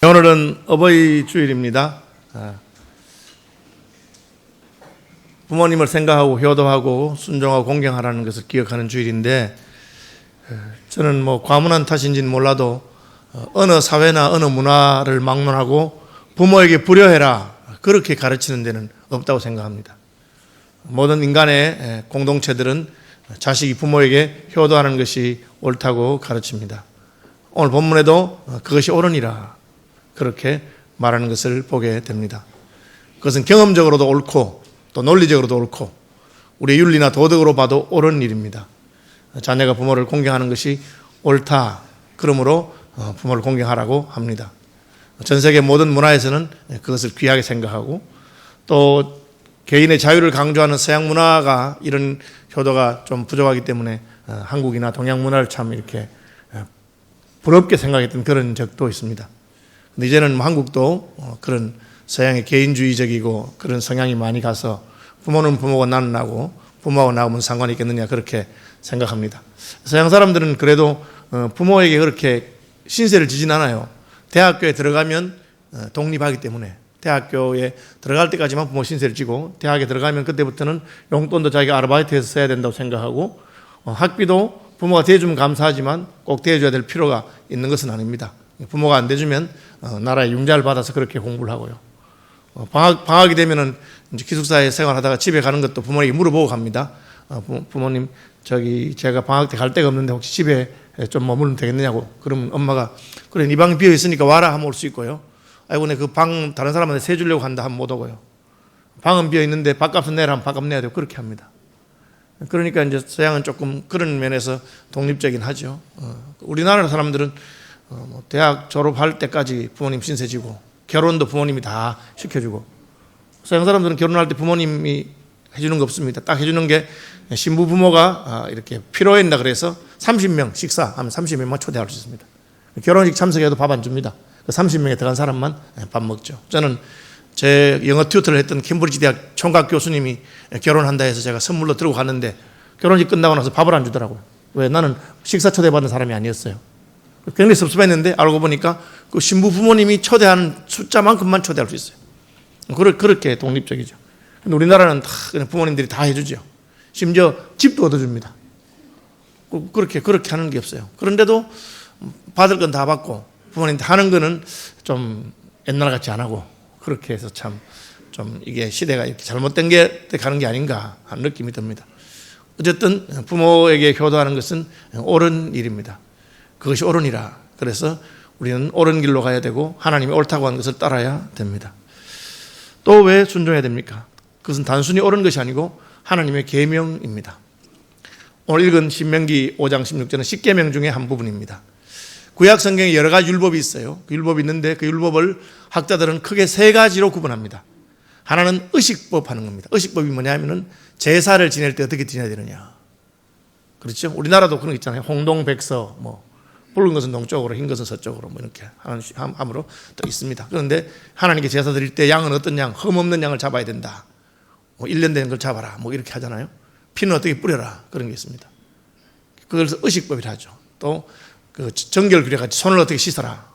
오늘은 어버이 주일입니다. 부모님을 생각하고 효도하고 순종하고 공경하라는 것을 기억하는 주일인데, 저는 과문한 탓인지는 몰라도 어느 사회나 어느 문화를 막론하고 부모에게 불효해라 그렇게 가르치는 데는 없다고 생각합니다. 모든 인간의 공동체들은 자식이 부모에게 효도하는 것이 옳다고 가르칩니다. 오늘 본문에도 그것이 옳으니라 그렇게 말하는 것을 보게 됩니다. 그것은 경험적으로도 옳고 또 논리적으로도 옳고 우리의 윤리나 도덕으로 봐도 옳은 일입니다. 자녀가 부모를 공경하는 것이 옳다. 그러므로 부모를 공경하라고 합니다. 전 세계 모든 문화에서는 그것을 귀하게 생각하고, 또 개인의 자유를 강조하는 서양 문화가 이런 효도가 좀 부족하기 때문에 한국이나 동양 문화를 참 이렇게 부럽게 생각했던 그런 적도 있습니다. 근데 이제는 한국도 그런 서양의 개인주의적이고 그런 성향이 많이 가서 부모는 부모가 나는 나고 부모하고 나하고는 상관이 있겠느냐 그렇게 생각합니다. 서양 사람들은 그래도 부모에게 그렇게 신세를 지진 않아요. 대학교에 들어가면 독립하기 때문에 대학교에 들어갈 때까지만 부모 신세를 지고, 대학에 들어가면 그때부터는 용돈도 자기가 아르바이트해서 써야 된다고 생각하고, 학비도 부모가 대주면 감사하지만 꼭 대줘야 될 필요가 있는 것은 아닙니다. 부모가 안 대주면 나라의 융자를 받아서 그렇게 공부를 하고요. 방학이 되면은 이제 기숙사에 생활하다가 집에 가는 것도 부모에게 물어보고 갑니다. 부모님, 제가 방학 때 갈 데가 없는데 혹시 집에 좀 머물면 되겠느냐고. 그러면 엄마가 그래, 네 방이 비어 있으니까 와라 하면 올 수 있고요. 아이고, 내 그 방 다른 사람한테 세 주려고 한다 하면 못 오고요. 방은 비어 있는데 밥값은 내라 하면 밥값 내야 되고 그렇게 합니다. 그러니까 이제 서양은 조금 그런 면에서 독립적이긴 하죠. 우리나라 사람들은 대학 졸업할 때까지 부모님 신세 지고, 결혼도 부모님이 다 시켜주고, 서양 사람들은 결혼할 때 부모님이 해주는 거 없습니다. 딱 해주는 게 신부 부모가 이렇게 필요했나 그래서 30명 식사하면 30명만 초대할 수 있습니다. 결혼식 참석해도 밥 안 줍니다. 30명에 들어간 사람만 밥 먹죠. 저는 제 영어 튜터를 했던 캠브리지 대학 총각 교수님이 결혼한다 해서 제가 선물로 들고 갔는데 결혼식 끝나고 나서 밥을 안 주더라고요. 왜? 나는 식사 초대받은 사람이 아니었어요. 굉장히 섭섭했는데 알고 보니까 그 신부 부모님이 초대하는 숫자만큼만 초대할 수 있어요. 그렇게 독립적이죠. 근데 우리나라는 다 부모님들이 다 해주죠. 심지어 집도 얻어줍니다. 그렇게 하는 게 없어요. 그런데도 받을 건 다 받고 부모님들 하는 거는 좀 옛날 같지 안 하고, 그렇게 해서 좀 이게 시대가 이렇게 잘못된 게 가는 게 아닌가 하는 느낌이 듭니다. 어쨌든 부모에게 효도하는 것은 옳은 일입니다. 그것이 옳으니라. 그래서 우리는 옳은 길로 가야 되고 하나님이 옳다고 하는 것을 따라야 됩니다. 또 왜 순종해야 됩니까? 그것은 단순히 옳은 것이 아니고 하나님의 계명입니다. 오늘 읽은 신명기 5장 16절은 십계명 중에 한 부분입니다. 구약 성경에 여러 가지 율법이 있어요. 그 율법이 있는데 그 율법을 학자들은 크게 세 가지로 구분합니다. 하나는 의식법 하는 겁니다. 의식법이 뭐냐 하면은 제사를 지낼 때 어떻게 지내야 되느냐. 그렇죠? 우리나라도 그런 거 있잖아요. 홍동백서, 붉은 것은 동쪽으로, 흰 것은 서쪽으로, 이렇게 함으로 또 있습니다. 그런데 하나님께 제사 드릴 때 양은 어떤 양, 흠없는 양을 잡아야 된다. 1년 된 걸 잡아라. 이렇게 하잖아요. 피는 어떻게 뿌려라. 그런 게 있습니다. 그래서 의식법이라 하죠. 또 그 정결규례같이 손을 어떻게 씻어라.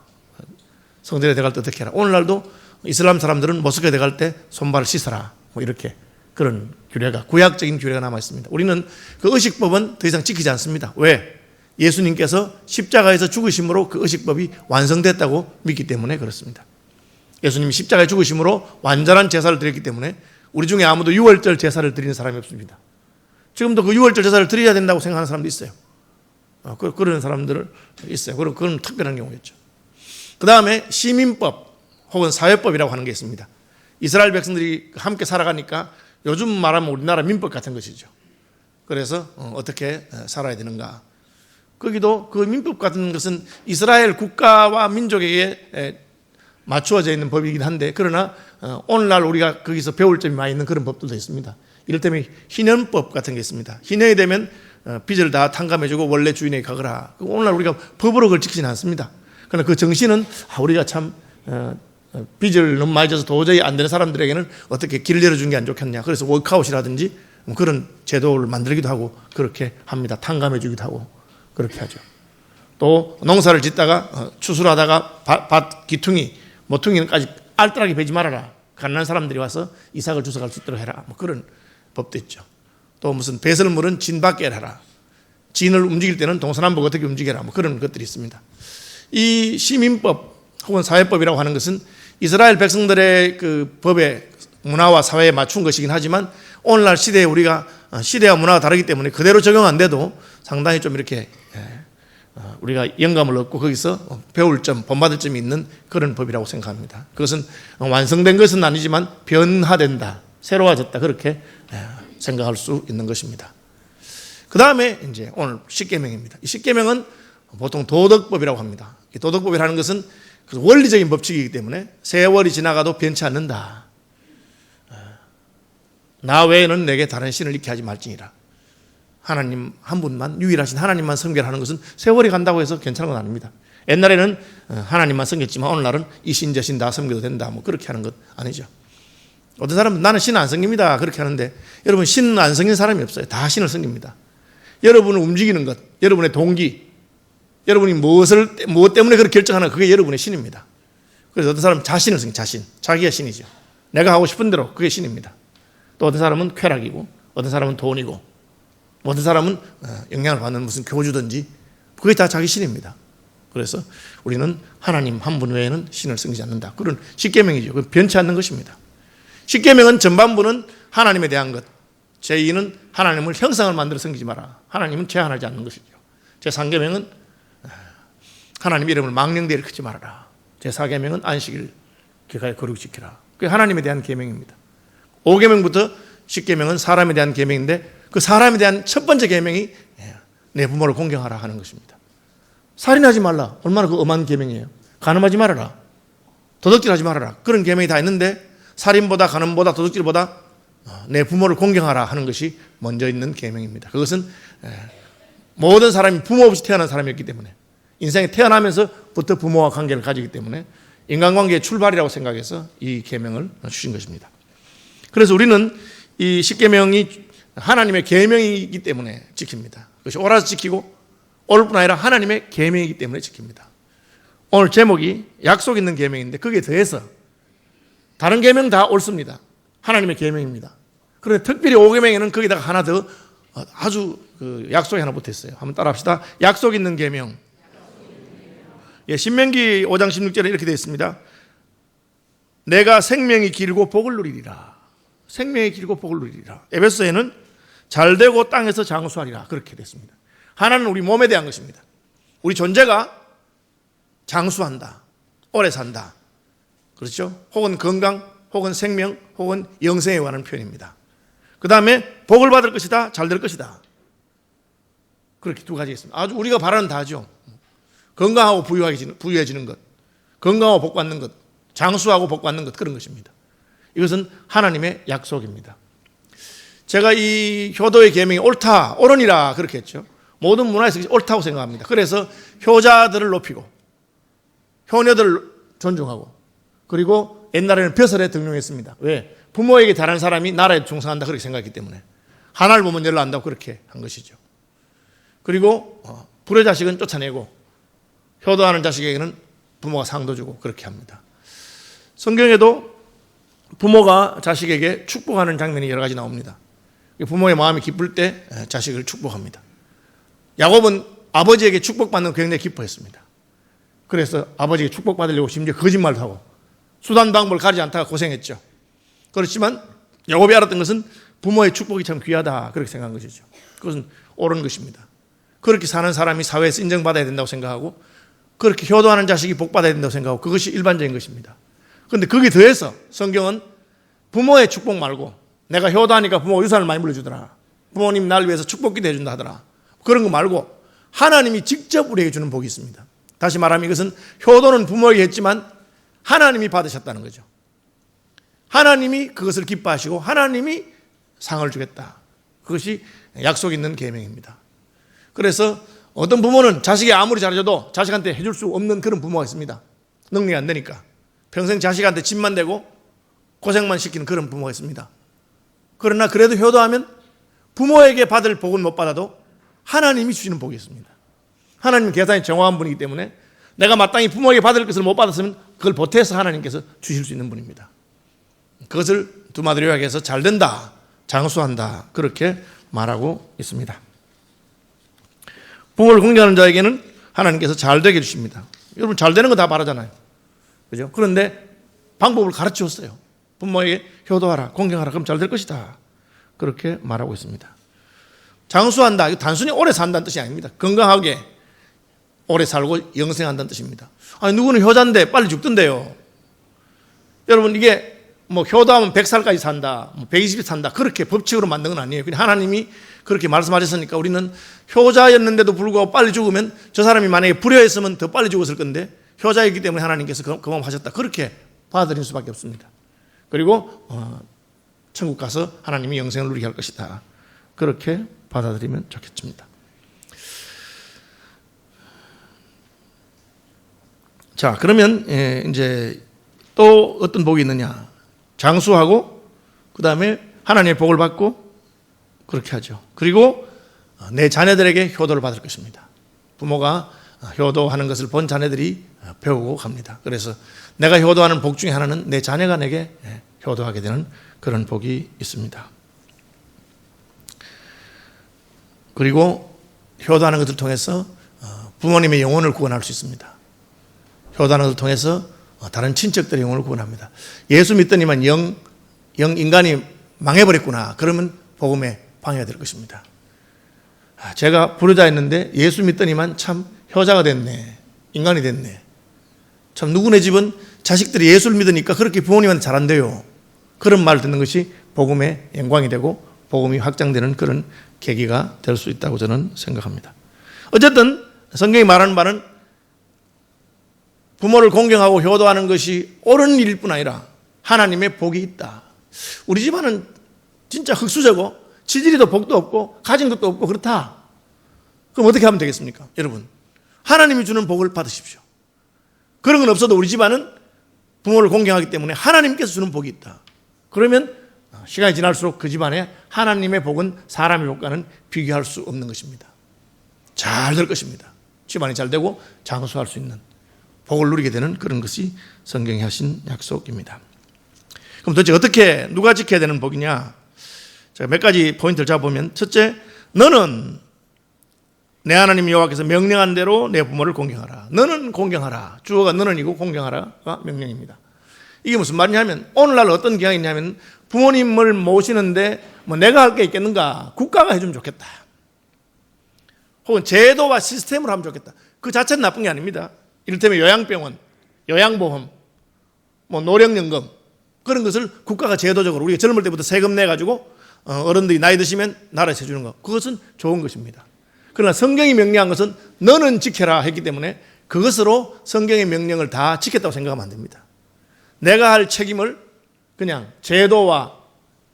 성전에 들어갈 때 어떻게 해라. 오늘날도 이슬람 사람들은 모스크에 들어갈 때 손발을 씻어라. 이렇게 그런 규례가, 구약적인 규례가 남아 있습니다. 우리는 그 의식법은 더 이상 지키지 않습니다. 왜? 예수님께서 십자가에서 죽으심으로 그 의식법이 완성됐다고 믿기 때문에 그렇습니다. 예수님이 십자가에 죽으심으로 완전한 제사를 드렸기 때문에 우리 중에 아무도 6월절 제사를 드리는 사람이 없습니다. 지금도 그 6월절 제사를 드려야 된다고 생각하는 사람도 있어요. 그런 사람들 있어요. 그건 특별한 경우였죠. 그 다음에 시민법 혹은 사회법이라고 하는 게 있습니다. 이스라엘 백성들이 함께 살아가니까 요즘 말하면 우리나라 민법 같은 것이죠. 그래서 어떻게 살아야 되는가. 거기도 그 민법 같은 것은 이스라엘 국가와 민족에게 맞추어져 있는 법이긴 한데, 그러나 오늘날 우리가 거기서 배울 점이 많이 있는 그런 법들도 있습니다. 이를테면 희년법 같은 게 있습니다. 희년이 되면 빚을 다 탕감해주고 원래 주인에게 가거라. 오늘날 우리가 법으로 그걸 지키지는 않습니다. 그러나 그 정신은 우리가 참 빚을 너무 많이 져서 도저히 안 되는 사람들에게는 어떻게 길을 열어주는 게 안 좋겠냐. 그래서 워크아웃이라든지 그런 제도를 만들기도 하고 그렇게 합니다. 탕감해주기도 하고 그렇게 하죠. 또 농사를 짓다가 추수하다가 밭 기퉁이 모퉁이는까지 알뜰하게 베지 말아라. 가난한 사람들이 와서 이삭을 주워갈 수 있도록 해라. 뭐 그런 법도 있죠. 또 무슨 배설물은 진 밖에 하라. 진을 움직일 때는 동서남북 어떻게 움직여라. 뭐 그런 것들이 있습니다. 이 시민법 혹은 사회법이라고 하는 것은 이스라엘 백성들의 그 법의 문화와 사회에 맞춘 것이긴 하지만 오늘날 시대에 우리가 시대와 문화가 다르기 때문에 그대로 적용 안 돼도 상당히 좀 이렇게 우리가 영감을 얻고 거기서 배울 점, 본받을 점이 있는 그런 법이라고 생각합니다. 그것은 완성된 것은 아니지만 변화된다, 새로워졌다 그렇게 생각할 수 있는 것입니다. 그 다음에 이제 오늘 십계명입니다. 이 십계명은 보통 도덕법이라고 합니다. 이 도덕법이라는 것은 원리적인 법칙이기 때문에 세월이 지나가도 변치 않는다. 나 외에는 내게 다른 신을 잊게 하지 말지니라. 하나님 한 분만, 유일하신 하나님만 섬겨하는 것은 세월이 간다고 해서 괜찮은 건 아닙니다. 옛날에는 하나님만 섬겼지만 오늘날은 이 신 저 신 다 섬겨도 된다. 뭐 그렇게 하는 것 아니죠. 어떤 사람은 나는 신 안 섬깁니다. 그렇게 하는데 여러분 신은 안 섬긴 사람이 없어요. 다 신을 섬깁니다. 여러분을 움직이는 것, 여러분의 동기, 여러분이 무엇 때문에 그렇게 결정하는 그게 여러분의 신입니다. 그래서 어떤 사람은 자신을 섬깁니다. 자신, 자기가 신이죠. 내가 하고 싶은 대로 그게 신입니다. 또 어떤 사람은 쾌락이고 어떤 사람은 돈이고 어떤 사람은 영향을 받는 무슨 교주든지 그게 다 자기 신입니다. 그래서 우리는 하나님 한 분 외에는 신을 섬기지 않는다. 그런 십계명이죠. 그건 변치 않는 것입니다. 십계명은 전반부는 하나님에 대한 것, 제2는 하나님을 형상을 만들어 섬기지 마라. 하나님은 제한하지 않는 것이죠. 제3계명은 하나님 이름을 망령되이 크지 말아라. 제4계명은 안식일 기가에 거룩히 지키라. 그게 하나님에 대한 계명입니다. 5계명부터 10계명은 사람에 대한 계명인데 그 사람에 대한 첫 번째 계명이 내 부모를 공경하라 하는 것입니다. 살인하지 말라. 얼마나 그 엄한 계명이에요. 간음하지 말아라. 도둑질하지 말아라. 그런 계명이 다 있는데 살인보다 간음보다 도둑질보다 내 부모를 공경하라 하는 것이 먼저 있는 계명입니다. 그것은 모든 사람이 부모 없이 태어난 사람이었기 때문에 인생에 태어나면서부터 부모와 관계를 가지기 때문에 인간관계의 출발이라고 생각해서 이 계명을 주신 것입니다. 그래서 우리는 이 십계명이 하나님의 계명이기 때문에 지킵니다. 그것이 옳아서 지키고 옳을 뿐 아니라 하나님의 계명이기 때문에 지킵니다. 오늘 제목이 약속 있는 계명인데 거기에 더해서 다른 계명 다 옳습니다. 하나님의 계명입니다. 그런데 특별히 5계명에는 거기다가 하나 더 아주 약속이 하나 붙어있어요. 한번 따라합시다. 약속 있는 계명. 신명기 5장 16절에 이렇게 되어 있습니다. 내가 생명이 길고 복을 누리리라. 생명이 길고 복을 누리리라. 에베소에는 잘되고 땅에서 장수하리라. 그렇게 됐습니다. 하나는 우리 몸에 대한 것입니다. 우리 존재가 장수한다. 오래 산다. 그렇죠? 혹은 건강, 혹은 생명, 혹은 영생에 관한 표현입니다. 그 다음에 복을 받을 것이다. 잘 될 것이다. 그렇게 두 가지 있습니다. 아주 우리가 바라는 다죠. 건강하고 부유해지는 것, 건강하고 복 받는 것, 장수하고 복 받는 것, 그런 것입니다. 이것은 하나님의 약속입니다. 제가 이 효도의 계명이 옳다, 옳으니라 그렇게 했죠. 모든 문화에서 옳다고 생각합니다. 그래서 효자들을 높이고 효녀들을 존중하고 그리고 옛날에는 벼슬에 등용했습니다. 왜? 부모에게 다른 사람이 나라에 충성한다 그렇게 생각했기 때문에 하나를 보면 열을 안다고 그렇게 한 것이죠. 그리고 불효 자식은 쫓아내고 효도하는 자식에게는 부모가 상도 주고 그렇게 합니다. 성경에도 부모가 자식에게 축복하는 장면이 여러 가지 나옵니다. 부모의 마음이 기쁠 때 자식을 축복합니다. 야곱은 아버지에게 축복받는 거 굉장히 기뻐했습니다. 그래서 아버지에게 축복받으려고 심지어 거짓말도 하고 수단 방법을 가리지 않다가 고생했죠. 그렇지만 야곱이 알았던 것은 부모의 축복이 참 귀하다 그렇게 생각한 것이죠. 그것은 옳은 것입니다. 그렇게 사는 사람이 사회에서 인정받아야 된다고 생각하고 그렇게 효도하는 자식이 복받아야 된다고 생각하고 그것이 일반적인 것입니다. 그런데 거기에 더해서 성경은 부모의 축복 말고 내가 효도하니까 부모가 유산을 많이 물려주더라. 부모님 나를 위해서 축복기도 해준다 하더라. 그런 거 말고 하나님이 직접 우리에게 주는 복이 있습니다. 다시 말하면 이것은 효도는 부모에게 했지만 하나님이 받으셨다는 거죠. 하나님이 그것을 기뻐하시고 하나님이 상을 주겠다. 그것이 약속 있는 계명입니다. 그래서 어떤 부모는 자식이 아무리 잘해줘도 자식한테 해줄 수 없는 그런 부모가 있습니다. 능력이 안 되니까. 평생 자식한테 집만 대고 고생만 시키는 그런 부모가 있습니다. 그러나 그래도 효도하면 부모에게 받을 복은 못 받아도 하나님이 주시는 복이 있습니다. 하나님 계산이 정확한 분이기 때문에 내가 마땅히 부모에게 받을 것을 못 받았으면 그걸 보태서 하나님께서 주실 수 있는 분입니다. 그것을 두마디로 요약해서 잘 된다, 장수한다, 그렇게 말하고 있습니다. 부모를 공경하는 자에게는 하나님께서 잘 되게 해주십니다. 여러분, 잘 되는 거 다 바라잖아요. 그죠? 그런데 방법을 가르쳐 줬어요. 부모에게 효도하라, 공경하라, 그럼 잘 될 것이다. 그렇게 말하고 있습니다. 장수한다, 이거 단순히 오래 산다는 뜻이 아닙니다. 건강하게 오래 살고 영생한다는 뜻입니다. 아니, 누구는 효자인데 빨리 죽던데요. 여러분, 이게 뭐 효도하면 100살까지 산다, 120이 산다, 그렇게 법칙으로 만든 건 아니에요. 그냥 하나님이 그렇게 말씀하셨으니까 우리는 효자였는데도 불구하고 빨리 죽으면 저 사람이 만약에 불효했으면 더 빨리 죽었을 건데 효자였기 때문에 하나님께서 경험하셨다, 그렇게 받아들일 수밖에 없습니다. 그리고 천국 가서 하나님이 영생을 누리게 할 것이다, 그렇게 받아들이면 좋겠습니다. 자, 그러면 이제 또 어떤 복이 있느냐? 장수하고 그 다음에 하나님의 복을 받고 그렇게 하죠. 그리고 내 자녀들에게 효도를 받을 것입니다. 부모가 효도하는 것을 본 자녀들이 배우고 갑니다. 그래서 내가 효도하는 복 중에 하나는 내 자녀가 내게 효도하게 되는 그런 복이 있습니다. 그리고 효도하는 것을 통해서 부모님의 영혼을 구원할 수 있습니다. 효도하는 것을 통해서 다른 친척들의 영혼을 구원합니다. 예수 믿더니만 인간이 망해버렸구나, 그러면 복음에 방해가 될 것입니다. 제가 불효자였는데 예수 믿더니만 참 효자가 됐네, 인간이 됐네. 참 누구네 집은 자식들이 예수를 믿으니까 그렇게 부모님한테 잘한대요. 그런 말을 듣는 것이 복음의 영광이 되고 복음이 확장되는 그런 계기가 될 수 있다고 저는 생각합니다. 어쨌든 성경이 말하는 바는 부모를 공경하고 효도하는 것이 옳은 일일 뿐 아니라 하나님의 복이 있다. 우리 집안은 진짜 흙수저고 지지리도 복도 없고 가진 것도 없고 그렇다. 그럼 어떻게 하면 되겠습니까? 여러분, 하나님이 주는 복을 받으십시오. 그런 건 없어도 우리 집안은 부모를 공경하기 때문에 하나님께서 주는 복이 있다. 그러면 시간이 지날수록 그 집안에 하나님의 복은 사람의 복과는 비교할 수 없는 것입니다. 잘 될 것입니다. 집안이 잘 되고 장수할 수 있는 복을 누리게 되는 그런 것이 성경이 하신 약속입니다. 그럼 도대체 어떻게, 누가 지켜야 되는 복이냐? 제가 몇 가지 포인트를 잡아보면, 첫째, 너는 내 하나님 여호와께서 명령한 대로 내 부모를 공경하라. 너는 공경하라. 주어가 너는이고 공경하라가 명령입니다. 이게 무슨 말이냐면, 오늘날 어떤 경향이 있냐면 부모님을 모시는데 뭐 내가 할 게 있겠는가? 국가가 해주면 좋겠다. 혹은 제도와 시스템으로 하면 좋겠다. 그 자체는 나쁜 게 아닙니다. 이를테면 요양병원, 요양보험, 뭐 노령연금, 그런 것을 국가가 제도적으로 우리가 젊을 때부터 세금 내가지고 어른들이 나이 드시면 나라에서 해주는 거, 그것은 좋은 것입니다. 그러나 성경이 명령한 것은 너는 지켜라 했기 때문에 그것으로 성경의 명령을 다 지켰다고 생각하면 안 됩니다. 내가 할 책임을 그냥 제도와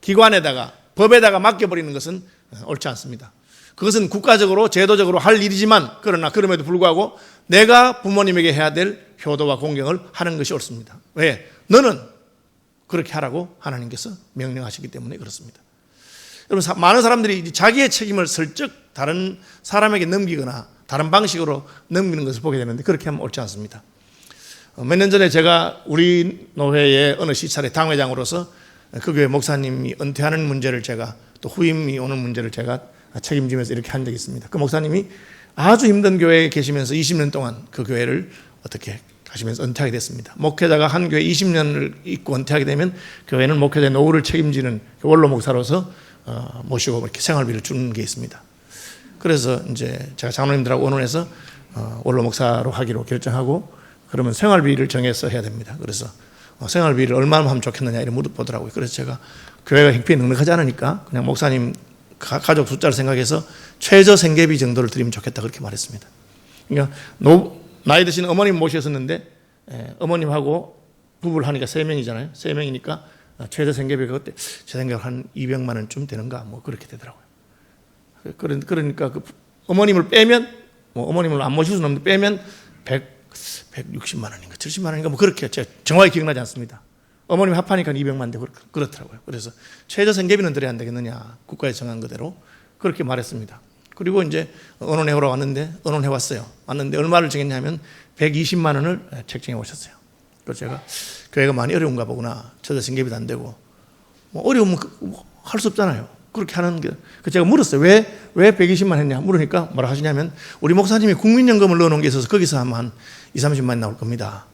기관에다가 법에다가 맡겨버리는 것은 옳지 않습니다. 그것은 국가적으로 제도적으로 할 일이지만, 그러나 그럼에도 불구하고 내가 부모님에게 해야 될 효도와 공경을 하는 것이 옳습니다. 왜? 너는 그렇게 하라고 하나님께서 명령하시기 때문에 그렇습니다. 여러분, 많은 사람들이 자기의 책임을 슬쩍 다른 사람에게 넘기거나 다른 방식으로 넘기는 것을 보게 되는데, 그렇게 하면 옳지 않습니다. 몇 년 전에 제가 우리 노회의 어느 시찰의 당회장으로서 그 교회 목사님이 은퇴하는 문제를, 제가 또 후임이 오는 문제를 제가 책임지면서 이렇게 한 적이 있습니다. 그 목사님이 아주 힘든 교회에 계시면서 20년 동안 그 교회를 어떻게 하시면서 은퇴하게 됐습니다. 목회자가 한 교회 20년을 있고 은퇴하게 되면 교회는 목회자의 노후를 책임지는 원로 목사로서 모시고 이렇게 생활비를 주는 게 있습니다. 그래서 이제 제가 장로님들하고 의논해서 원로 목사로 하기로 결정하고, 그러면 생활비를 정해서 해야 됩니다. 그래서 생활비를 얼마나 하면 좋겠느냐 이렇게 물어보더라고요. 그래서 제가 교회가 형편이 넉넉하지 않으니까 그냥 목사님 가족 숫자를 생각해서 최저 생계비 정도를 드리면 좋겠다, 그렇게 말했습니다. 그러니까 나이 드신 어머님 모셨었는데 어머님하고 부부를 하니까 3명이잖아요. 3명이니까 최저 생계비가 그때 제 생각에 한 200만 원쯤 되는가 뭐 그렇게 되더라고요. 그러니까 그 어머님을 빼면, 뭐 어머님을 안 모실 수는 없는데 빼면 160만 원인가 70만 원인가 뭐 그렇게, 제가 정확히 기억나지 않습니다. 어머님 합하니까 200만 대 그렇더라고요. 그래서 최저 생계비는 드려야 안 되겠느냐, 국가에 정한 그대로 그렇게 말했습니다. 그리고 이제 언론회의로 왔는데, 언론회 왔어요. 왔는데 얼마를 정했냐면 120만 원을 책정해 오셨어요. 그래서 제가 교회가 많이 어려운가 보구나. 저도 생계비도 안 되고. 뭐 어려우면 할 수 없잖아요. 그렇게 하는 게. 그래서 제가 물었어요. 왜 120만 했냐? 물으니까 뭐라 하시냐면, 우리 목사님이 국민연금을 넣어놓은 게 있어서 거기서 한 20, 30만 나올 겁니다.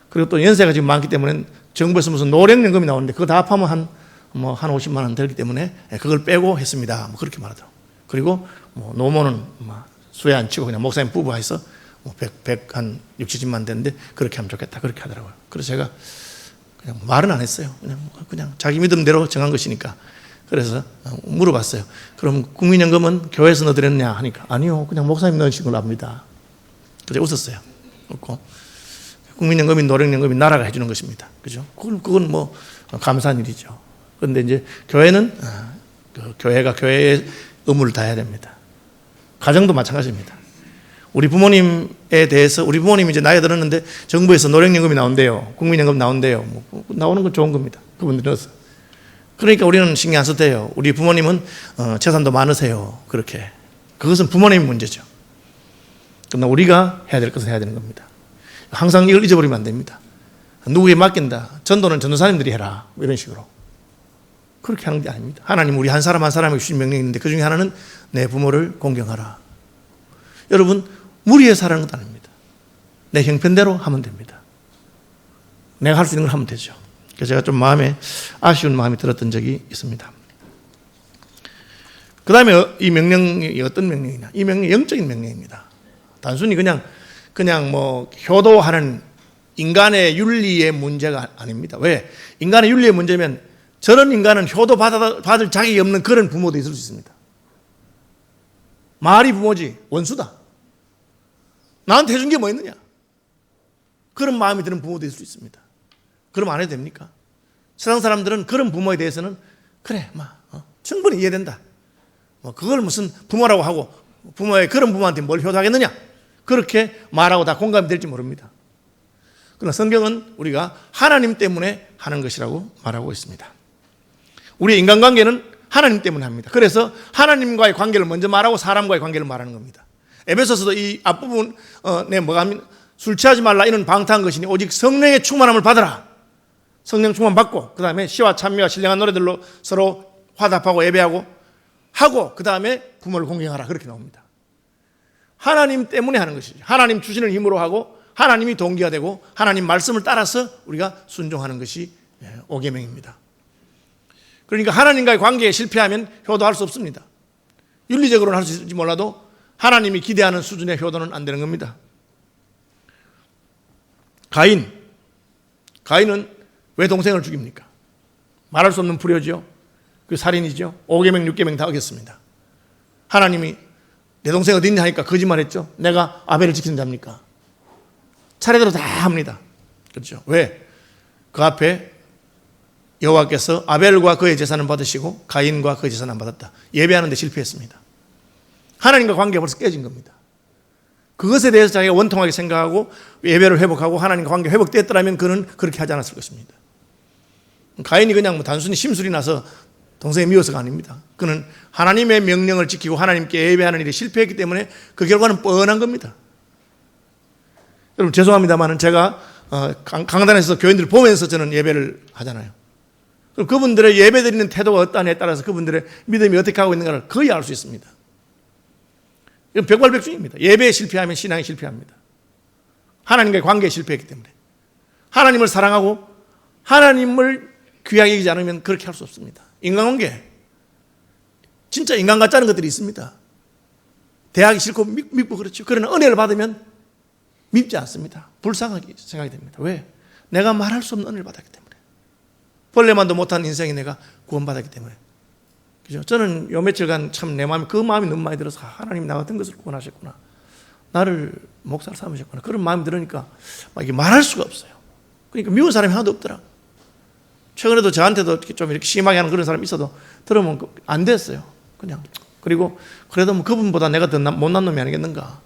그리고 또 연세가 지금 많기 때문에 정부에서 무슨 노령연금이 나오는데 그거 다 합하면 한 50만 원 들기 때문에 그걸 빼고 했습니다. 뭐 그렇게 말하더라고요. 그리고 뭐 노모는 수혜 안 치고 그냥 목사님 부부가 해서 한 6, 70만 되는데 그렇게 하면 좋겠다. 그렇게 하더라고요. 그래서 제가 그냥 말은 안 했어요. 그냥 자기 믿음대로 정한 것이니까. 그래서 물어봤어요. 그럼 국민연금은 교회에서 넣어드렸냐 하니까 아니요, 그냥 목사님 넣으신 걸로 압니다. 그래서 웃었어요. 웃고, 국민연금이 노령연금이 나라가 해주는 것입니다. 그죠? 그건 뭐 감사한 일이죠. 그런데 이제 교회는 교회가 교회의 의무를 다해야 됩니다. 가정도 마찬가지입니다. 우리 부모님에 대해서, 우리 부모님이 이제 나이가 들었는데 정부에서 노령연금이 나온대요. 국민연금 나온대요. 뭐 나오는 건 좋은 겁니다. 그분들이 넣어서. 그러니까 우리는 신경 안 써도 돼요. 우리 부모님은 재산도 많으세요. 그렇게. 그것은 부모님의 문제죠. 그러나 우리가 해야 될 것은 해야 되는 겁니다. 항상 이걸 잊어버리면 안 됩니다. 누구에 맡긴다. 전도는 전도사님들이 해라. 이런 식으로. 그렇게 하는 게 아닙니다. 하나님 우리 한 사람 한 사람에게 주신 명령이 있는데 그 중에 하나는 내 부모를 공경하라. 여러분, 무리해서 하라는 것도 아닙니다. 내 형편대로 하면 됩니다. 내가 할 수 있는 걸 하면 되죠. 그래서 제가 좀 마음에 아쉬운 마음이 들었던 적이 있습니다. 그 다음에 이 명령이 어떤 명령이냐? 이 명령이 영적인 명령입니다. 단순히 그냥 뭐 효도하는 인간의 윤리의 문제가 아닙니다. 왜? 인간의 윤리의 문제면 저런 인간은 효도 받을 자격이 없는 그런 부모도 있을 수 있습니다. 말이 부모지 원수다. 나한테 해준 게 뭐 있느냐? 그런 마음이 드는 부모도 있을 수 있습니다. 그럼 안 해도 됩니까? 세상 사람들은 그런 부모에 대해서는 그래, 충분히 이해된다. 그걸 무슨 부모라고 하고 부모의 그런 부모한테 뭘 효도하겠느냐? 그렇게 말하고 다 공감이 될지 모릅니다. 그러나 성경은 우리가 하나님 때문에 하는 것이라고 말하고 있습니다. 우리의 인간관계는 하나님 때문에 합니다. 그래서 하나님과의 관계를 먼저 말하고 사람과의 관계를 말하는 겁니다. 에베소서도 이 앞부분에 뭐가 하면 술 취하지 말라 이는 방탕한 것이니 오직 성령의 충만함을 받아라. 성령 충만 받고 그 다음에 시와 찬미와 신령한 노래들로 서로 화답하고 예배하고 하고 그 다음에 부모를 공경하라. 그렇게 나옵니다. 하나님 때문에 하는 것이죠. 하나님 주시는 힘으로 하고 하나님이 동기가 되고 하나님 말씀을 따라서 우리가 순종하는 것이 오계명입니다. 그러니까 하나님과의 관계에 실패하면 효도할 수 없습니다. 윤리적으로는 할 수 있을지 몰라도 하나님이 기대하는 수준의 효도는 안 되는 겁니다. 가인은 왜 동생을 죽입니까? 말할 수 없는 불효죠. 그 살인이죠. 5계명 6계명 다 어겼습니다. 하나님이 내 동생 어디 있냐 하니까 거짓말했죠. 내가 아벨을 지키는 자입니까? 차례대로 다 합니다. 그렇죠. 왜? 그 앞에 여호와께서 아벨과 그의 제사는 받으시고 가인과 그의 제사는 안 받았다. 예배하는 데 실패했습니다. 하나님과 관계가 벌써 깨진 겁니다. 그것에 대해서 자기가 원통하게 생각하고 예배를 회복하고 하나님과 관계가 회복됐더라면 그는 그렇게 하지 않았을 것입니다. 가인이 그냥 단순히 심술이 나서 동생이 미워서가 아닙니다. 그는 하나님의 명령을 지키고 하나님께 예배하는 일에 실패했기 때문에 그 결과는 뻔한 겁니다. 여러분 죄송합니다만 제가 강단에서 교인들을 보면서 저는 예배를 하잖아요. 그럼 그분들의 예배 드리는 태도가 어떠냐에 따라서 그분들의 믿음이 어떻게 하고 있는가를 거의 알 수 있습니다. 이건 백발백중입니다. 예배에 실패하면 신앙이 실패합니다. 하나님과의 관계에 실패했기 때문에. 하나님을 사랑하고 하나님을 귀하게 여기지 않으면 그렇게 할 수 없습니다. 인간관계, 진짜 인간 같지 않은 것들이 있습니다. 대하기 싫고 믿고 그렇죠. 그러나 은혜를 받으면 밉지 않습니다. 불쌍하게 생각이 됩니다. 왜? 내가 말할 수 없는 은혜를 받았기 때문에. 벌레만도 못한 인생에 내가 구원받았기 때문에. 그죠? 저는 요 며칠간 참 내 마음이 그 마음이 너무 많이 들어서 하나님 나 같은 것을 구원하셨구나. 나를 목사로 삼으셨구나. 그런 마음이 들으니까 막 이게 말할 수가 없어요. 그러니까 미운 사람이 하나도 없더라. 최근에도 저한테도 좀 이렇게 심하게 하는 그런 사람이 있어도 들으면 안 됐어요. 그냥. 그리고 그래도 뭐 그분보다 내가 더 못난 놈이 아니겠는가.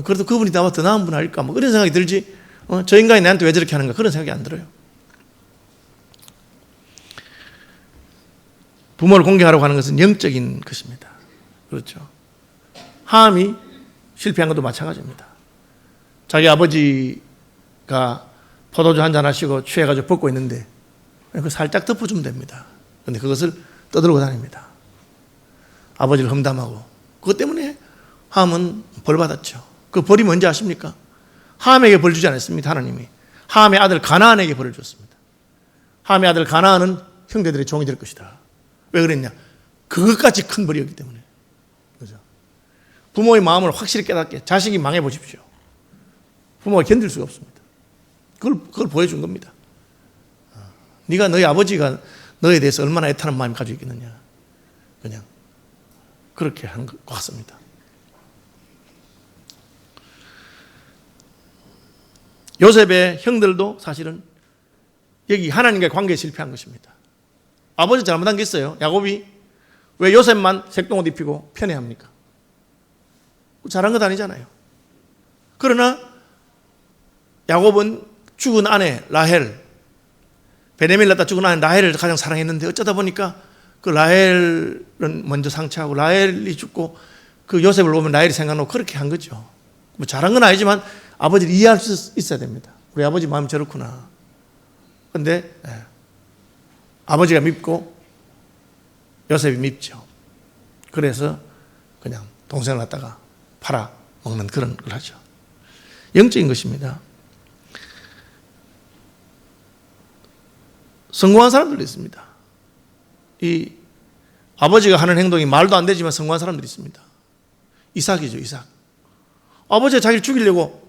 그래도 그분이 더 나은 분 아닐까. 뭐 그런 생각이 들지. 저 인간이 나한테 왜 저렇게 하는가. 그런 생각이 안 들어요. 부모를 공경하라고 하는 것은 영적인 것입니다. 그렇죠. 함이 실패한 것도 마찬가지입니다. 자기 아버지가 포도주 한잔 하시고 취해가지고 벗고 있는데 그 살짝 덮어주면 됩니다. 그런데 그것을 떠들고 다닙니다. 아버지를 험담하고. 그것 때문에 함은 벌 받았죠. 그 벌이 뭔지 아십니까? 함에게 벌 주지 않았습니다. 하나님이 함의 아들 가나안에게 벌을 줬습니다. 함의 아들 가나안은 형제들의 종이 될 것이다. 왜 그랬냐? 그것까지 큰 벌이었기 때문에. 그죠? 부모의 마음을 확실히 깨닫게 자식이 망해 보십시오. 부모가 견딜 수가 없습니다. 그걸 보여준 겁니다. 네가 너희 아버지가 너에 대해서 얼마나 애타는 마음이 가지고 있겠느냐. 그냥 그렇게 한 것 같습니다. 요셉의 형들도 사실은 여기 하나님과의 관계에 실패한 것입니다. 아버지 잘못한 게 있어요. 야곱이 왜 요셉만 색동옷 입히고 편애합니까? 잘한 것 아니잖아요. 그러나 야곱은 죽은 아내 라헬, 베냐민을 낳다 죽은 아내 라헬을 가장 사랑했는데 어쩌다 보니까 그 라헬은 먼저 상처하고 라헬이 죽고 그 요셉을 보면 라헬이 생각나고 그렇게 한 거죠. 뭐 잘한 건 아니지만 아버지를 이해할 수 있어야 됩니다. 우리 아버지 마음이 저렇구나. 그런데 아버지가 밉고 요셉이 밉죠. 그래서 그냥 동생을 갖다가 팔아 먹는 그런 걸 하죠. 영적인 것입니다. 성공한 사람들도 있습니다. 이 아버지가 하는 행동이 말도 안 되지만 성공한 사람들이 있습니다. 이삭이죠, 이삭. 아버지가 자기를 죽이려고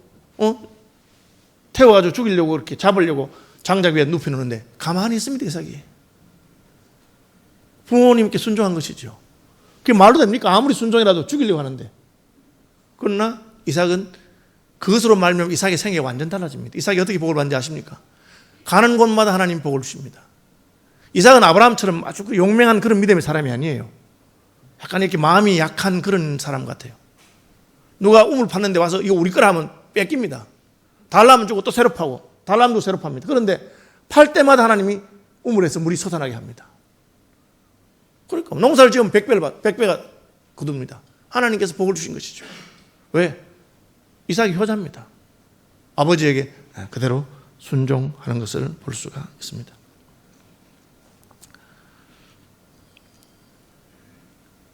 태워가지고 죽이려고 이렇게 잡으려고 장작 위에 눕혀놓는데 가만히 있습니다, 이삭이. 부모님께 순종한 것이죠. 그게 말도 됩니까? 아무리 순종이라도 죽이려고 하는데. 그러나 이삭은 그것으로 말미암아 이삭의 생애가 완전 달라집니다. 이삭이 어떻게 복을 받는지 아십니까? 가는 곳마다 하나님 복을 주십니다. 이삭은 아브라함처럼 아주 용맹한 그런 믿음의 사람이 아니에요. 약간 이렇게 마음이 약한 그런 사람 같아요. 누가 우물 팠는데 와서 이거 우리 거라 하면 뺏깁니다. 달라면 주고 또 새로 파고 달라면 주고 새로 팝니다. 그런데 팔 때마다 하나님이 우물에서 물이 솟아나게 합니다. 그러니까 농사를 지으면 100배가 거둡니다. 하나님께서 복을 주신 것이죠. 왜? 이삭이 효자입니다. 아버지에게 그대로 순종하는 것을 볼 수가 있습니다.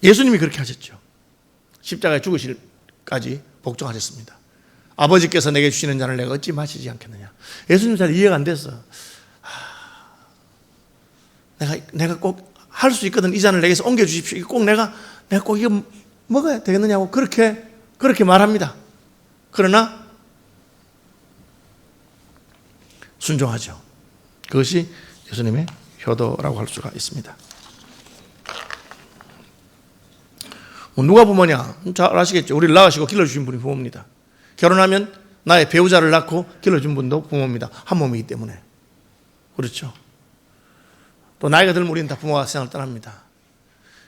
예수님이 그렇게 하셨죠. 십자가에 죽으실까지 복종하셨습니다. 아버지께서 내게 주시는 잔을 내가 어찌 마시지 않겠느냐. 예수님 잘 이해가 안 돼서 내가 꼭 할 수 있거든. 이 잔을 내게서 옮겨주십시오. 꼭 내가 꼭 이거 먹어야 되겠느냐고 그렇게 말합니다. 그러나 순종하죠. 그것이 예수님의 효도라고 할 수가 있습니다. 누가 부모냐? 잘 아시겠죠. 우리를 낳으시고 길러주신 분이 부모입니다. 결혼하면 나의 배우자를 낳고 길러준 분도 부모입니다. 한 몸이기 때문에. 그렇죠. 또 나이가 들면 우리는 다 부모가 세상을 떠납니다.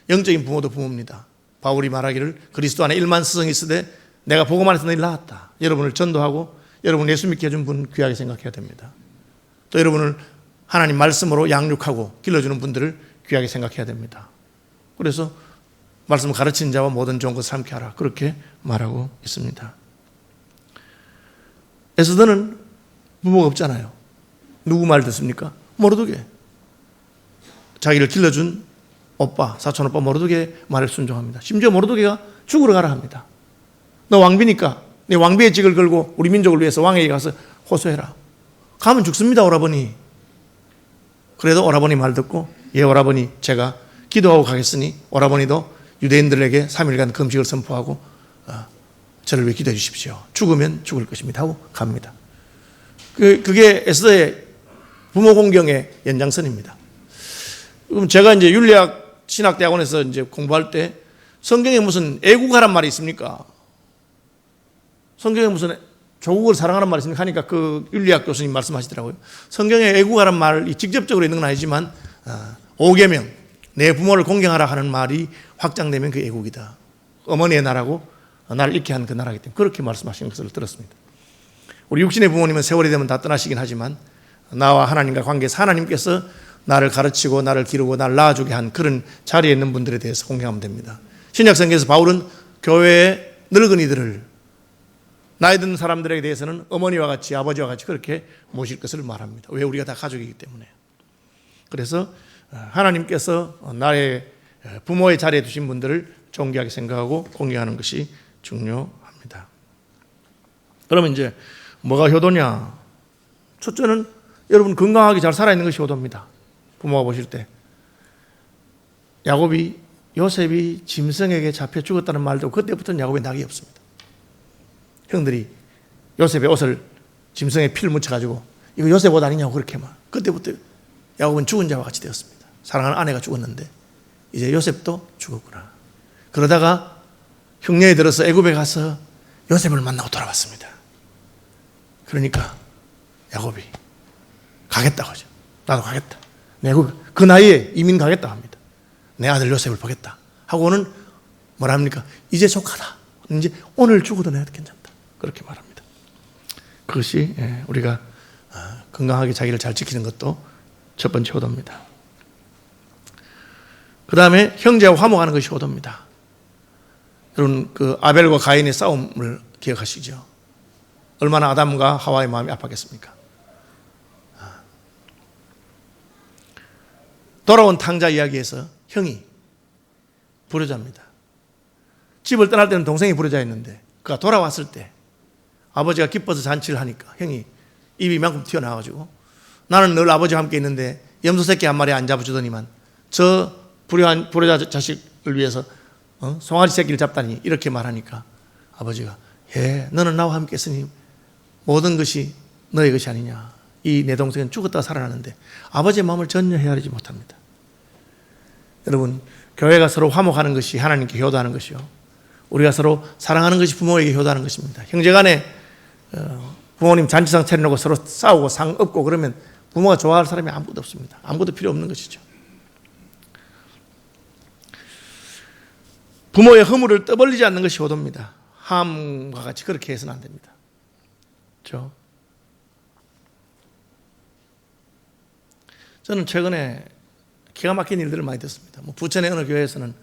영적인 부모도 부모입니다. 바울이 말하기를 그리스도 안에 1만 스승이 있으되 내가 복음 안에서 너희를 낳았다. 여러분을 전도하고 여러분 예수 믿게 해준 분 귀하게 생각해야 됩니다. 또 여러분을 하나님 말씀으로 양육하고 길러주는 분들을 귀하게 생각해야 됩니다. 그래서 말씀을 가르치는 자와 모든 좋은 것을 함께 하라. 그렇게 말하고 있습니다. 에스더는 부모가 없잖아요. 누구 말 듣습니까? 모르드게. 자기를 길러준 오빠, 사촌 오빠 모르드게 말을 순종합니다. 심지어 모르드게가 죽으러 가라 합니다. 너 왕비니까 네 왕비의 직을 걸고 우리 민족을 위해서 왕에게 가서 호소해라. 가면 죽습니다, 오라버니. 그래도 오라버니 말 듣고 예 오라버니 제가 기도하고 가겠으니 오라버니도 유대인들에게 3일간 금식을 선포하고 저를 위해 기도해 주십시오. 죽으면 죽을 것입니다 하고 갑니다. 그게 에스더의 부모 공경의 연장선입니다. 그럼 제가 이제 윤리학 신학대학원에서 이제 공부할 때 성경에 무슨 애국하란 말이 있습니까? 성경에 무슨 조국을 사랑하는 말이 있습니까? 하니까 그 윤리학 교수님 말씀하시더라고요. 성경에 애국하란 말이 직접적으로 있는 건 아니지만 5계명 내 부모를 공경하라 하는 말이 확장되면 그 애국이다. 어머니의 나라고 나를 잃게 한 그 나라이기 때문에 그렇게 말씀하시는 것을 들었습니다. 우리 육신의 부모님은 세월이 되면 다 떠나시긴 하지만 나와 하나님과 관계에서 하나님께서 나를 가르치고 나를 기르고 나를 낳아주게 한 그런 자리에 있는 분들에 대해서 공경하면 됩니다. 신약성경에서 바울은 교회에 늙은이들을, 나이 든 사람들에 대해서는 어머니와 같이, 아버지와 같이 그렇게 모실 것을 말합니다. 왜? 우리가 다 가족이기 때문에. 그래서 하나님께서 나의 부모의 자리에 두신 분들을 존귀하게 생각하고 공경하는 것이 중요합니다. 그러면 이제 뭐가 효도냐? 첫째는 여러분 건강하게 잘 살아있는 것이 효도입니다. 부모가 보실 때 요셉이 짐승에게 잡혀 죽었다는 말도 그때부터는 야곱의 낙이 없습니다. 형들이 요셉의 옷을 짐승의 피를 묻혀가지고 이거 요셉 옷 아니냐고 그렇게 막, 그때부터 야곱은 죽은 자와 같이 되었습니다. 사랑하는 아내가 죽었는데 이제 요셉도 죽었구나. 그러다가 흉년이 들어서 애굽에 가서 요셉을 만나고 돌아왔습니다. 그러니까 야곱이 가겠다고 하죠. 나도 가겠다. 애굽 그 나이에 이민 가겠다 합니다. 내 아들 요셉을 보겠다 하고는 뭐라 합니까? 이제 족하다. 이제 오늘 죽어도 내가 괜찮다. 그렇게 말합니다. 그것이 우리가 건강하게 자기를 잘 지키는 것도 첫 번째 효도입니다. 그 다음에 형제와 화목하는 것이 효도입니다. 여러분 그 아벨과 가인의 싸움을 기억하시죠? 얼마나 아담과 하와의 마음이 아팠겠습니까? 돌아온 탕자 이야기에서 형이 불효자입니다. 집을 떠날 때는 동생이 불효자였는데 그가 돌아왔을 때 아버지가 기뻐서 잔치를 하니까 형이 입이 이만큼 튀어나와가지고 나는 늘 아버지와 함께 있는데 염소 새끼 한 마리 안 잡아주더니만 저 불효자 자식을 위해서 송아지 새끼를 잡다니 이렇게 말하니까 아버지가 너는 나와 함께 있으니 모든 것이 너의 것이 아니냐. 이 내 동생은 죽었다가 살아나는데 아버지의 마음을 전혀 헤아리지 못합니다. 여러분 교회가 서로 화목하는 것이 하나님께 효도하는 것이요, 우리가 서로 사랑하는 것이 부모에게 효도하는 것입니다. 형제간에 부모님 잔치상 차려놓고 서로 싸우고 상 엎고 그러면 부모가 좋아할 사람이 아무것도 없습니다. 아무것도 필요 없는 것이죠. 부모의 허물을 떠벌리지 않는 것이 효도입니다. 함과 같이 그렇게 해서는 안 됩니다. 그렇죠? 저는 최근에 기가 막힌 일들을 많이 듣습니다. 부천의 어느 교회에서는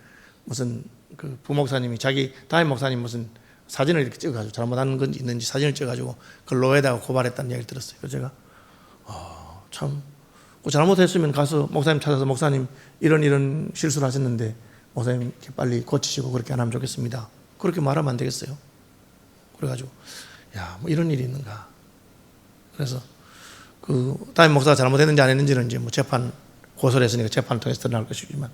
무슨 그 부목사님이 자기 담임 목사님 무슨 사진을 이렇게 찍어가지고 잘못한 건지 있는지 사진을 찍어가지고 그걸 로에다가 고발했다는 이야기를 들었어요. 그래서 제가 참 잘못했으면 가서 목사님 찾아서 목사님 이런 실수를 하셨는데 목사님 이렇게 빨리 고치시고 그렇게 안 하면 좋겠습니다. 그렇게 말하면 안 되겠어요? 그래가지고 뭐 이런 일이 있는가. 그래서 그 담임 목사가 잘못했는지 안 했는지는 이제 재판 고소를 했으니까 재판을 통해서 드러날 것이지만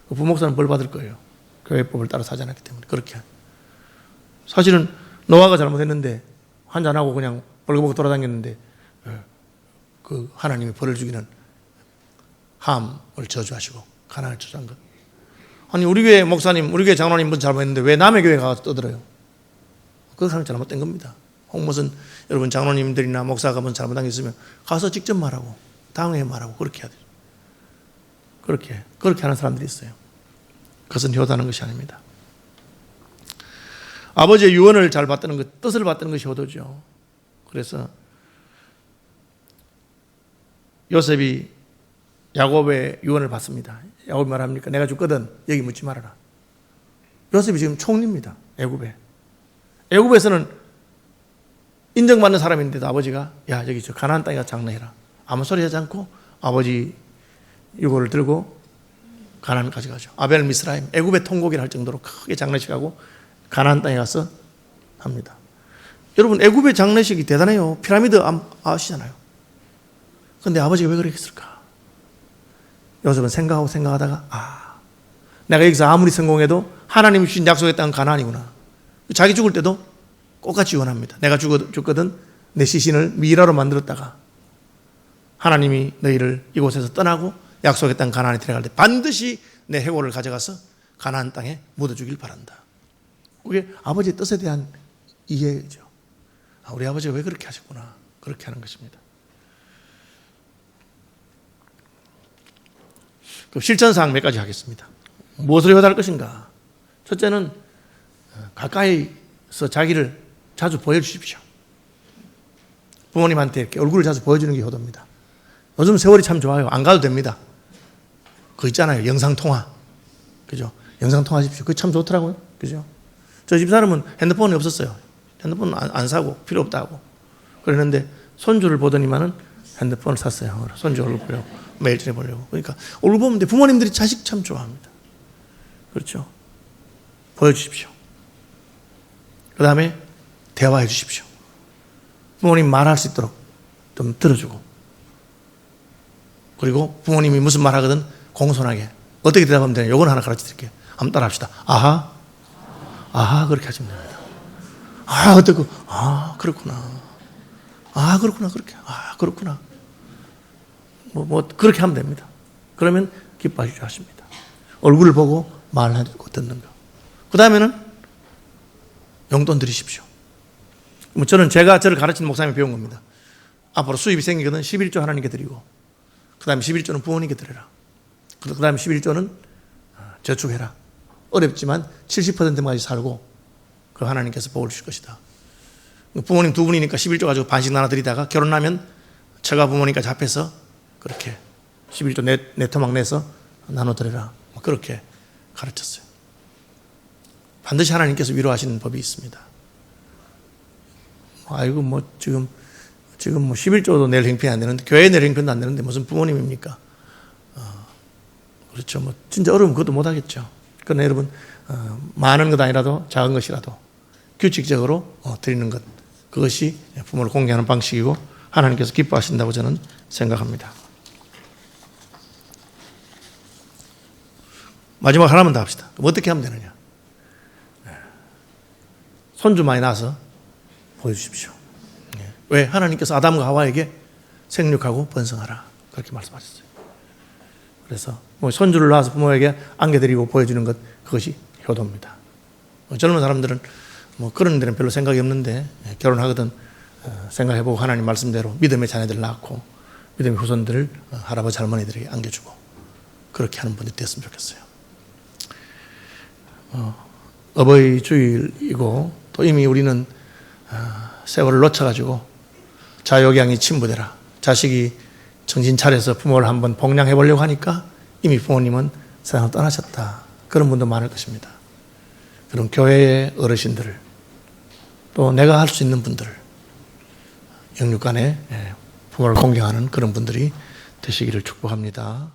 그 부목사는 벌 받을 거예요. 교회법을 따라서 하지 않았기 때문에. 그렇게 사실은 노아가 잘못했는데 한잔하고 그냥 벌거벗고 돌아다녔는데 그 하나님이 벌을 주기는 함을 저주하시고 가난을 저주한 것. 아니 우리 교회 목사님, 우리 교회 장로님 무슨 잘못했는데 왜 남의 교회 가서 떠들어요? 그 사람이 잘못된 겁니다. 혹 무슨 여러분 장로님들이나 목사가 무슨 잘못한 게 있으면 가서 직접 말하고 당회 말하고 그렇게 해야 돼요. 그렇게 하는 사람들이 있어요. 그것은 효도하는 것이 아닙니다. 아버지의 유언을 잘 받드는 것, 뜻을 받드는 것이 효도죠. 그래서 요셉이 야곱의 유언을 받습니다. 야곱이 말합니까? 내가 죽거든 여기 묻지 말아라. 요셉이 지금 총리입니다. 애굽에서는 인정받는 사람인데도 아버지가 여기 저 가나안 땅에 가서 장례해라. 아무 소리 하지 않고 아버지 유고를 들고 가나안까지 가죠. 아벨 미스라임, 애굽의 통곡이라 할 정도로 크게 장례식하고 가나안 땅에 가서 합니다. 여러분 애굽의 장례식이 대단해요. 피라미드 아시잖아요. 그런데 아버지가 왜 그랬을까? 요셉은 생각하다가 내가 여기서 아무리 성공해도 하나님이 주신 약속의 땅은 가나안이구나. 자기 죽을 때도 똑같이 유언합니다. 내가 죽거든 내 시신을 미라로 만들었다가 하나님이 너희를 이곳에서 떠나고 약속의 땅 가나안에 들어갈 때 반드시 내 해골을 가져가서 가나안 땅에 묻어주길 바란다. 그게 아버지의 뜻에 대한 이해죠. 우리 아버지가 왜 그렇게 하셨구나. 그렇게 하는 것입니다. 실천사항 몇 가지 하겠습니다. 무엇을 효도할 것인가? 첫째는 가까이서 자기를 자주 보여주십시오. 부모님한테 이렇게 얼굴을 자주 보여주는 게 효도입니다. 요즘 세월이 참 좋아요. 안 가도 됩니다. 그거 있잖아요. 영상통화. 그죠? 영상통화 하십시오. 그게 참 좋더라고요. 그죠? 저 집사람은 핸드폰이 없었어요. 핸드폰 안 사고 필요 없다고 그랬는데 손주를 보더니만은 핸드폰을 샀어요. 손주 얼굴 보려고 매일 전에 보려고. 그러니까 얼굴 보면 돼. 부모님들이 자식 참 좋아합니다. 그렇죠? 보여주십시오. 그 다음에 대화해 주십시오. 부모님 말할 수 있도록 좀 들어주고, 그리고 부모님이 무슨 말 하거든 공손하게 어떻게 대답하면 되냐, 요건 하나 가르쳐 드릴게요. 한번 따라 합시다. 아하, 아하, 그렇게 하시면 됩니다. 아, 어떻게, 아, 그렇구나. 아, 그렇구나, 그렇게. 아, 그렇구나. 그렇게 하면 됩니다. 그러면 기뻐하시죠 하십니다. 얼굴을 보고 말하고 듣는 거. 그 다음에는 용돈 드리십시오. 저는 제가 저를 가르치는 목사님이 배운 겁니다. 앞으로 수입이 생기거든 11조 하나님께 드리고, 그 다음에 11조는 부모님께 드려라. 그 다음에 11조는 저축해라. 어렵지만 70%까지 살고 그 하나님께서 복을 주실 것이다. 부모님 두 분이니까 11조 가지고 반씩 나눠드리다가 결혼하면 처가 부모님까지 합해서 그렇게 11조 내 토막 내서 나눠드려라. 그렇게 가르쳤어요. 반드시 하나님께서 위로하시는 법이 있습니다. 아이고 지금 11조도 낼 형편이 안 되는데, 교회 낼 형편도 안 되는데 무슨 부모님입니까? 그렇죠. 진짜 어려우면 그것도 못 하겠죠. 그러나 여러분, 많은 것 아니라도 작은 것이라도 규칙적으로 드리는 것, 그것이 부모를 공개하는 방식이고 하나님께서 기뻐하신다고 저는 생각합니다. 마지막 하나만 더 합시다. 어떻게 하면 되느냐? 손주 많이 낳아서 보여주십시오. 왜? 하나님께서 아담과 하와에게 생육하고 번성하라 그렇게 말씀하셨어요. 그래서 손주를 낳아서 부모에게 안겨드리고 보여주는 것, 그것이 효도입니다. 젊은 사람들은 그런 데는 별로 생각이 없는데 결혼하거든 생각해보고 하나님 말씀대로 믿음의 자녀들 낳고 믿음의 후손들을 할아버지 할머니들에게 안겨주고 그렇게 하는 분들이 됐으면 좋겠어요. 어버이 주일이고 또 이미 우리는 세월을 놓쳐가지고 자요양이 침부되라, 자식이 정신 차려서 부모를 한번 복양해 보려고 하니까 이미 부모님은 세상을 떠나셨다, 그런 분도 많을 것입니다. 그런 교회의 어르신들을, 또 내가 할 수 있는 분들을, 영육간에 부모를 공경하는 그런 분들이 되시기를 축복합니다.